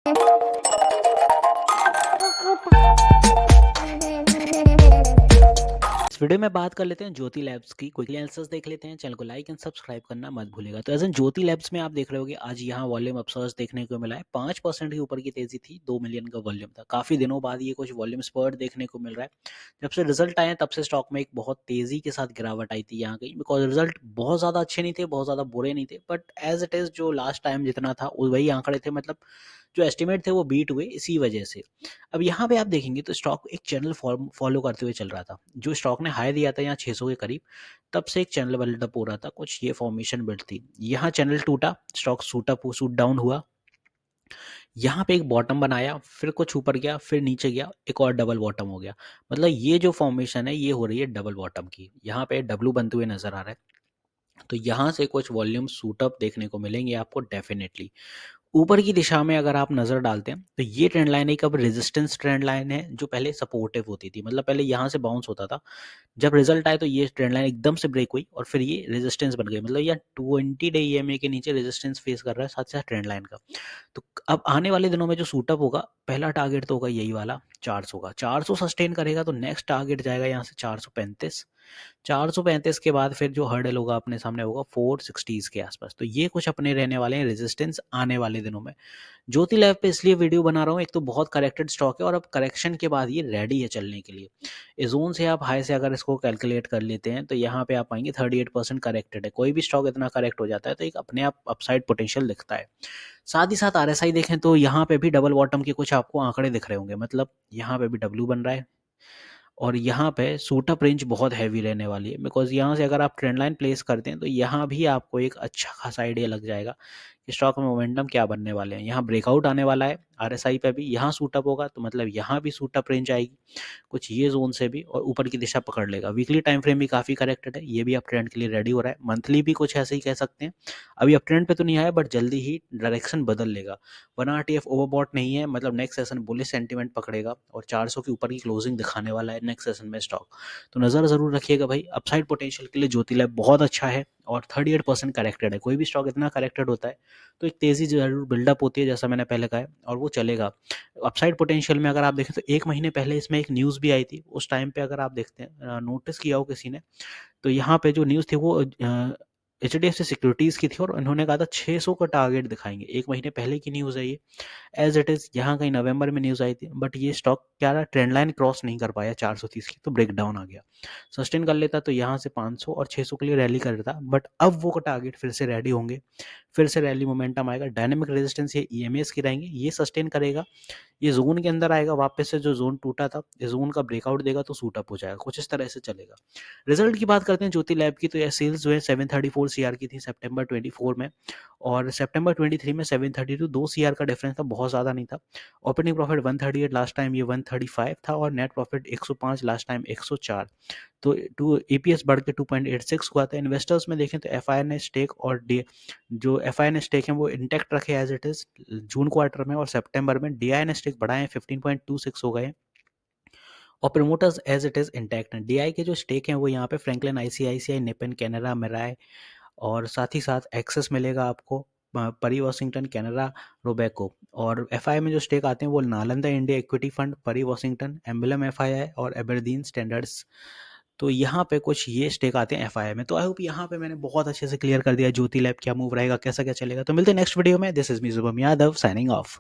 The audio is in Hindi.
इस वीडियो में बात कर लेते हैं ज्योति लैब्स की। क्विकली आंसर्स देख लेते हैं। चैनल को लाइक एंड सब्सक्राइब करना मत भूलिएगा। तो एज एन ज्योति लैब्स में आप देख रहे होगे आज यहाँ वॉल्यूम अपसर्ज देखने को मिला है। 5% के ऊपर की तेजी थी, 2 मिलियन का वॉल्यूम था। काफी दिनों बाद ये कुछ वॉल्यूम स्पर्ट देखने को मिल रहा है। जब से रिजल्ट आए हैं, तब से स्टॉक में एक बहुत तेजी के साथ गिरावट आई थी यहाँ कहीं, बिकॉज रिजल्ट बहुत ज्यादा अच्छे नहीं थे, बहुत ज्यादा बुरे नहीं थे, बट एज इट इज जो लास्ट टाइम जितना था वही आंकड़े थे। मतलब जो एस्टिमेट थे वो बीट हुए इसी वजह से। अब यहाँ पे आप देखेंगे तो स्टॉक एक चैनल फॉलो करते हुए चल रहा था। जो स्टॉक ने हाई दिया था यहाँ 600 के करीब, तब से एक चैनल बिल्डअप हो रहा था, कुछ ये फॉर्मेशन बिल्ड थी। यहाँ चैनल टूटा, स्टॉक सूट डाउन हुआ। यहाँ पे एक बॉटम बनाया, फिर कुछ ऊपर गया, फिर नीचे गया, एक और डबल बॉटम हो गया। मतलब ये जो फॉर्मेशन है ये हो रही है डबल बॉटम की। यहाँ पे डब्लू बनते हुए नजर आ रहा है। तो यहाँ से कुछ वॉल्यूम सूटअप देखने को मिलेंगे आपको डेफिनेटली। ऊपर की दिशा में अगर आप नज़र डालते हैं तो ये ट्रेंड लाइन एक अब रेजिस्टेंस ट्रेंड लाइन है, जो पहले सपोर्टिव होती थी। मतलब पहले यहाँ से बाउंस होता था, जब रिजल्ट आए तो ये ट्रेंड लाइन एकदम से ब्रेक हुई और फिर ये रेजिस्टेंस बन गई। मतलब ये 20 डे ईएमए के नीचे रेजिस्टेंस फेस कर रहा है साथ साथ ट्रेंड लाइन का। तो अब आने वाले दिनों में जो सूटअप होगा, पहला टारगेट तो होगा यही वाला 400 का। 400 सस्टेन करेगा तो नेक्स्ट टारगेट जाएगा यहाँ से 435। 435 के बाद फिर जो हर्डल होगा अपने सामने होगा 460s के आसपास। तो ये कुछ अपने रहने वाले हैं रेजिस्टेंस आने वाले दिनों में। ज्योति लैब पे इसलिए वीडियो बना रहा हूँ, एक तो बहुत करेक्टेड स्टॉक है और अब करेक्शन के बाद ये रेडी है चलने के लिए। इस जोन से आप हाई से अगर इसको कैलकुलेट कर लेते हैं तो यहाँ पे आप पाएंगे 38% करेक्टेड है। कोई भी स्टॉक इतना करेक्ट हो जाता है तो एक अपने आप अपसाइड पोटेंशियल दिखता है। साथ ही साथ आरएसआई देखें तो यहाँ पे भी डबल बॉटम के कुछ आपको आंकड़े दिख रहे होंगे। मतलब यहाँ पे भी डब्ल्यू बन रहा है और यहाँ पे सूटअप रेंज बहुत हैवी रहने वाली है, बिकॉज यहाँ से अगर आप ट्रेंड लाइन प्लेस करते हैं तो यहाँ भी आपको एक अच्छा खासा आइडिया लग जाएगा कि स्टॉक में मोमेंटम क्या बनने वाले हैं। यहाँ ब्रेकआउट आने वाला है आरएसआई पे भी, यहाँ सूटअप होगा तो मतलब यहाँ भी सूटअप रेंज आएगी कुछ ये जोन से भी, और ऊपर की दिशा पकड़ लेगा। वीकली टाइम फ्रेम भी काफ़ी करेक्टेड है, ये भी आप ट्रेंड के लिए रेडी हो रहा है। मंथली भी कुछ ऐसे ही कह सकते हैं। अभी अब ट्रेंड पे तो नहीं आया, बट जल्दी ही डायरेक्शन बदल लेगा। 1 RTF ओवरबॉट नहीं है, मतलब नेक्स्ट सेशन बुलिश सेंटीमेंट पकड़ेगा और 400 के ऊपर की क्लोजिंग दिखाने वाला है नेक्स्ट सेशन में स्टॉक। तो नज़र ज़रूर रखिएगा भाई। अपसाइड पोटेंशियल के लिए ज्योति लैब बहुत अच्छा है और 38% करेक्टेड है। कोई भी स्टॉक इतना करेक्टेड होता है तो एक तेज़ी जरूर बिल्डअप होती है, जैसा मैंने पहले कहा है, और वो चलेगा। अपसाइड पोटेंशियल में अगर आप देखें तो 1 महीने पहले इसमें एक न्यूज़ भी आई थी। उस टाइम पे अगर आप देखते हैं, नोटिस किया हो किसी ने, तो यहाँ पे जो न्यूज़ थी वो HDFC सिक्योरिटीज़ की थी और उन्होंने कहा था 600 का टारगेट दिखाएंगे। 1 महीने पहले की न्यूज़ है ये। एज इट इज़ यहाँ कहीं नवंबर में न्यूज़ आई थी, बट ये स्टॉक क्या रहा, ट्रेंड लाइन क्रॉस नहीं कर पाया 430 की, तो ब्रेक डाउन आ गया। सस्टेन कर लेता तो यहाँ से 500 और 600 के लिए रैली कर देता, बट अब वो टारगेट फिर से रेडी होंगे, फिर से रैली मोमेंटम आएगा। डायनेमिक रेजिस्टेंस ये EMAs की रहेंगे, ये सस्टेन करेगा, ये जोन के अंदर आएगा वापस से। जो जोन टूटा था इस जोन का ब्रेकआउट देगा तो सूटअप हो जाएगा, कुछ इस तरह से चलेगा। रिजल्ट की बात करते हैं ज्योति लैब की, तो यह सेल्स जो है 734 CR की थी सितंबर 24 में, और सितंबर 23 में 732, 2 CR का डिफरेंस था, बहुत ज़्यादा नहीं था। ऑपरेटिंग प्रॉफिट 138 लास्ट टाइम, ये 135 था, और नेट प्रॉफिट 105 लास्ट टाइम 104। तो EPS बढ़ के 2.86 हुआ था। इन्वेस्टर्स में देखें तो FI ने स्टेक और जो FI ने स्टेक है वो इंटैक्ट रखे as it is June quarter में, और सितंबर में DI ने स्टेक बढ़ाए 15.26 हो गए, और promoters as it is intact हैं। DI के जो स्टेक हैं वो यहाँ पे Franklin ICICI, Nippon, Canara, Mirae, और साथ ही साथ एक्सेस मिलेगा आपको परी वॉशिंगटन, कैनरा, रोबेको। और FI में जो स्टेक आते हैं वो Nalanda India equity fund, Pari Washington, Emblem FI और एबरदीन स्टैंडर्ड्स। तो यहाँ पे कुछ ये स्टेक आते हैं FI में। तो आई होप यहाँ पे मैंने बहुत अच्छे से क्लियर कर दिया ज्योति लैब क्या मूव रहेगा, कैसा क्या चलेगा। तो मिलते हैं नेक्स्ट वीडियो में। This is me Shubham Yadav signing off.